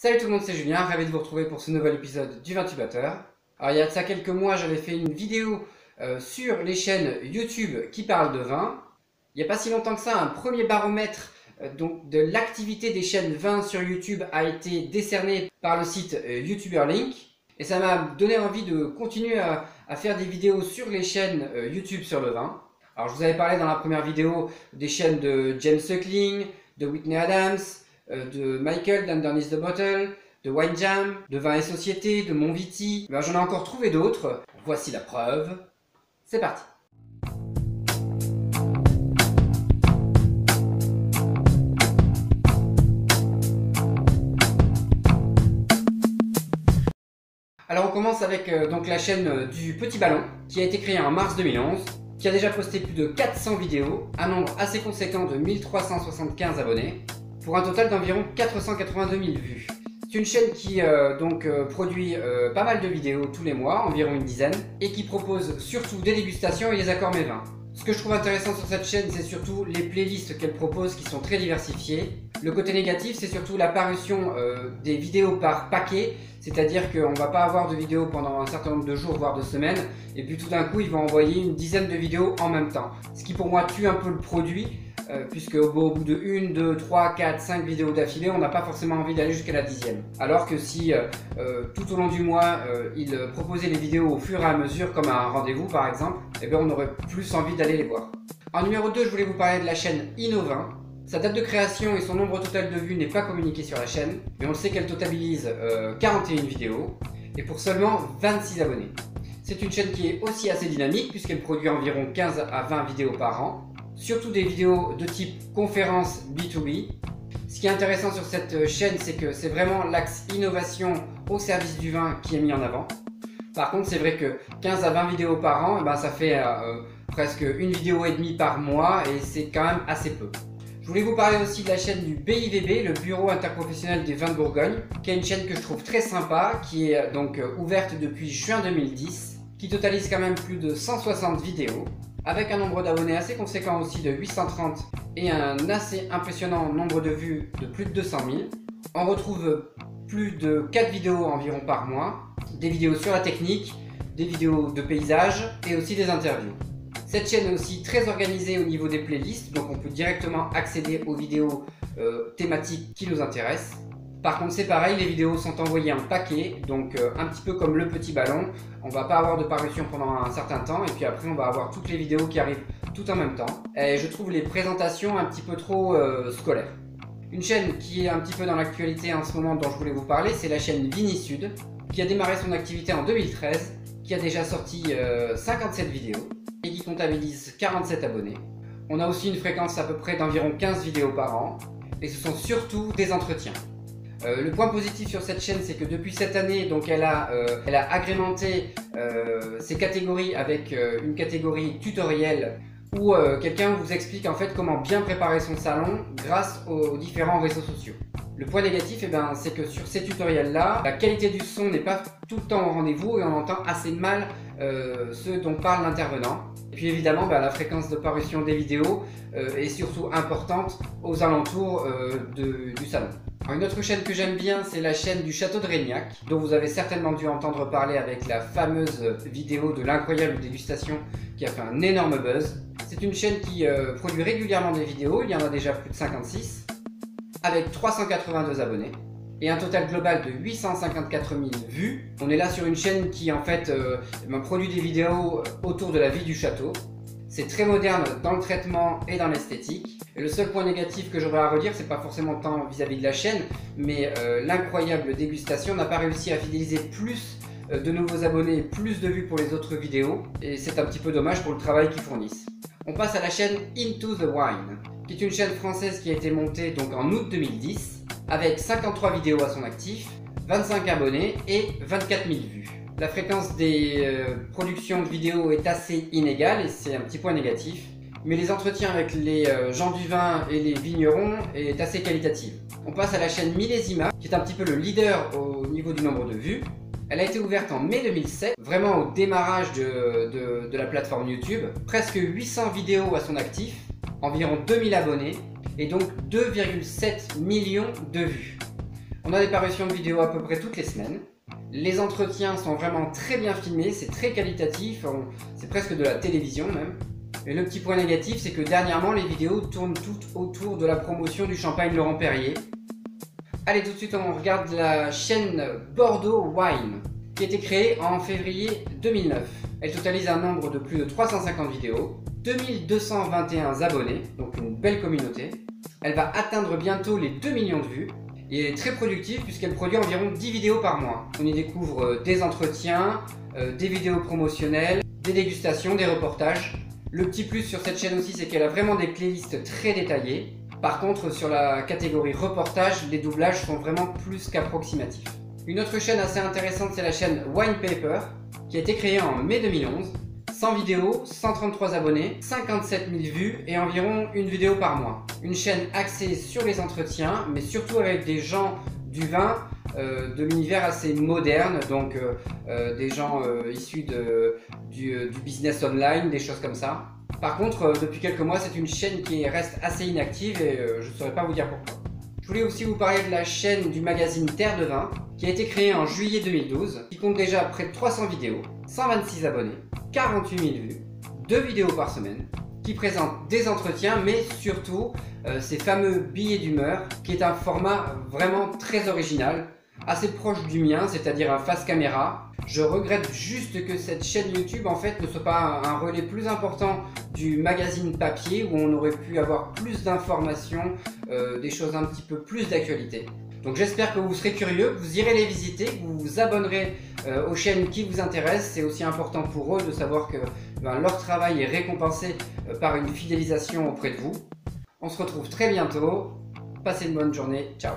Salut tout le monde, c'est Julien, ravi de vous retrouver pour ce nouvel épisode du VinTubateur. Alors il y a de ça quelques mois, j'avais fait une vidéo sur les chaînes YouTube qui parlent de vin. Il n'y a pas si longtemps que ça, un premier baromètre donc de l'activité des chaînes vin sur YouTube a été décerné par le site YouTuber Link. Et ça m'a donné envie de continuer à faire des vidéos sur les chaînes YouTube sur le vin. Alors je vous avais parlé dans la première vidéo des chaînes de James Suckling, de Whitney Adams, de Michael d'Underneath the Bottle, de Wine Jam, de Vin et Société, de Monviti. J'en ai encore trouvé d'autres. Voici la preuve. C'est parti. Alors on commence avec donc la chaîne du Petit Ballon qui a été créée en mars 2011, qui a déjà posté plus de 400 vidéos, un nombre assez conséquent de 1375 abonnés, pour un total d'environ 482 000 vues. C'est une chaîne qui produit pas mal de vidéos tous les mois, environ une dizaine, et qui propose surtout des dégustations et des accords mets-vins. Ce que je trouve intéressant sur cette chaîne, c'est surtout les playlists qu'elle propose qui sont très diversifiées. Le côté négatif, c'est surtout la parution des vidéos par paquet, c'est-à-dire qu'on ne va pas avoir de vidéos pendant un certain nombre de jours, voire de semaines, et puis tout d'un coup, ils vont envoyer une dizaine de vidéos en même temps. Ce qui pour moi tue un peu le produit, puisque au bout de 1, 2, 3, 4, 5 vidéos d'affilée, on n'a pas forcément envie d'aller jusqu'à la 10e. Alors que si tout au long du mois, ils proposaient les vidéos au fur et à mesure, comme à un rendez-vous par exemple, eh bien on aurait plus envie d'aller les voir. En numéro 2, je voulais vous parler de la chaîne Innovin. Sa date de création et son nombre total de vues n'est pas communiqué sur la chaîne, mais on sait qu'elle totabilise 41 vidéos, et pour seulement 26 abonnés. C'est une chaîne qui est aussi assez dynamique, puisqu'elle produit environ 15 à 20 vidéos par an, surtout des vidéos de type conférence B2B. Ce qui est intéressant sur cette chaîne, c'est que c'est vraiment l'axe innovation au service du vin qui est mis en avant. Par contre, c'est vrai que 15 à 20 vidéos par an, ça fait presque une vidéo et demie par mois, et c'est quand même assez peu. Je voulais vous parler aussi de la chaîne du BIVB, le Bureau Interprofessionnel des Vins de Bourgogne, qui est une chaîne que je trouve très sympa, qui est donc ouverte depuis juin 2010, qui totalise quand même plus de 160 vidéos, avec un nombre d'abonnés assez conséquent aussi de 830 et un assez impressionnant nombre de vues de plus de 200 000. On retrouve plus de 4 vidéos environ par mois, des vidéos sur la technique, des vidéos de paysages et aussi des interviews. Cette chaîne est aussi très organisée au niveau des playlists, donc on peut directement accéder aux vidéos thématiques qui nous intéressent. Par contre c'est pareil, les vidéos sont envoyées en paquet, donc un petit peu comme le Petit Ballon, on va pas avoir de parution pendant un certain temps et puis après on va avoir toutes les vidéos qui arrivent tout en même temps. Et je trouve les présentations un petit peu trop scolaires. Une chaîne qui est un petit peu dans l'actualité en ce moment dont je voulais vous parler, c'est la chaîne Vinisud, qui a démarré son activité en 2013, qui a déjà sorti 57 vidéos et qui comptabilise 47 abonnés. On a aussi une fréquence à peu près d'environ 15 vidéos par an et ce sont surtout des entretiens. Le point positif sur cette chaîne, c'est que depuis cette année, donc elle a agrémenté ses catégories avec une catégorie tutoriel où quelqu'un vous explique en fait comment bien préparer son salon grâce aux différents réseaux sociaux. Le point négatif, c'est que sur ces tutoriels-là, la qualité du son n'est pas tout le temps au rendez-vous et on entend assez mal ce dont parle l'intervenant. Et puis évidemment, la fréquence de parution des vidéos est surtout importante aux alentours du salon. Alors, une autre chaîne que j'aime bien, c'est la chaîne du Château de Régnac, dont vous avez certainement dû entendre parler avec la fameuse vidéo de l'incroyable dégustation qui a fait un énorme buzz. C'est une chaîne qui produit régulièrement des vidéos, il y en a déjà plus de 56, avec 382 abonnés et un total global de 854 000 vues. On est là sur une chaîne qui en fait produit des vidéos autour de la vie du château. C'est très moderne dans le traitement et dans l'esthétique. Et le seul point négatif que j'aurais à redire, c'est pas forcément tant vis-à-vis de la chaîne, mais l'incroyable dégustation n'a pas réussi à fidéliser plus de nouveaux abonnés, plus de vues pour les autres vidéos, et c'est un petit peu dommage pour le travail qu'ils fournissent. On passe à la chaîne Into the Wine, qui est une chaîne française qui a été montée donc en août 2010, avec 53 vidéos à son actif, 25 abonnés et 24 000 vues. La fréquence des productions de vidéos est assez inégale et c'est un petit point négatif, mais les entretiens avec les gens du vin et les vignerons est assez qualitative. On passe à la chaîne Millésima, qui est un petit peu le leader au niveau du nombre de vues. Elle a été ouverte en mai 2007, vraiment au démarrage de la plateforme YouTube. Presque 800 vidéos à son actif, environ 2000 abonnés et donc 2,7 millions de vues. On a des parutions de vidéos à peu près toutes les semaines. Les entretiens sont vraiment très bien filmés, c'est très qualitatif, c'est presque de la télévision même. Et le petit point négatif, c'est que dernièrement, les vidéos tournent toutes autour de la promotion du champagne Laurent Perrier. Allez, tout de suite, on regarde la chaîne Bordeaux Wine, qui a été créée en février 2009. Elle totalise un nombre de plus de 350 vidéos, 2221 abonnés, donc une belle communauté. Elle va atteindre bientôt les 2 millions de vues. Et elle est très productive puisqu'elle produit environ 10 vidéos par mois. On y découvre des entretiens, des vidéos promotionnelles, des dégustations, des reportages. Le petit plus sur cette chaîne aussi, c'est qu'elle a vraiment des playlists très détaillées. Par contre, sur la catégorie reportage, les doublages sont vraiment plus qu'approximatifs. Une autre chaîne assez intéressante, c'est la chaîne Wine Paper, qui a été créée en mai 2011. 100 vidéos, 133 abonnés, 57 000 vues et environ une vidéo par mois. Une chaîne axée sur les entretiens, mais surtout avec des gens du vin, de l'univers assez moderne, donc des gens issus du business online, des choses comme ça. Par contre, depuis quelques mois, c'est une chaîne qui reste assez inactive et je ne saurais pas vous dire pourquoi. Je voulais aussi vous parler de la chaîne du magazine Terre de Vin, qui a été créée en juillet 2012, qui compte déjà près de 300 vidéos, 126 abonnés, 48 000 vues, 2 vidéos par semaine, qui présente des entretiens, mais surtout ces fameux billets d'humeur, qui est un format vraiment très original, assez proche du mien, c'est-à-dire un face caméra. Je regrette juste que cette chaîne YouTube en fait ne soit pas un relais plus important du magazine papier où on aurait pu avoir plus d'informations, des choses un petit peu plus d'actualité. Donc j'espère que vous serez curieux, que vous irez les visiter, que vous vous abonnerez aux chaînes qui vous intéressent. C'est aussi important pour eux de savoir que leur travail est récompensé par une fidélisation auprès de vous. On se retrouve très bientôt. Passez une bonne journée. Ciao.